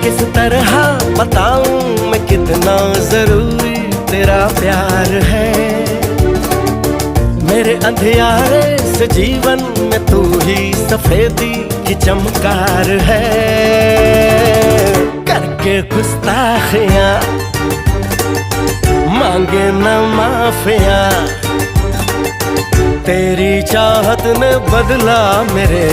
किस तरह बताऊं मैं कितना जरूरी तेरा प्यार है। मेरे अंधियारे से जीवन में तू ही सफेदी की चमकार है। करके गुस्ताखियां मांगे न माफिया, तेरी चाहत ने बदला मेरे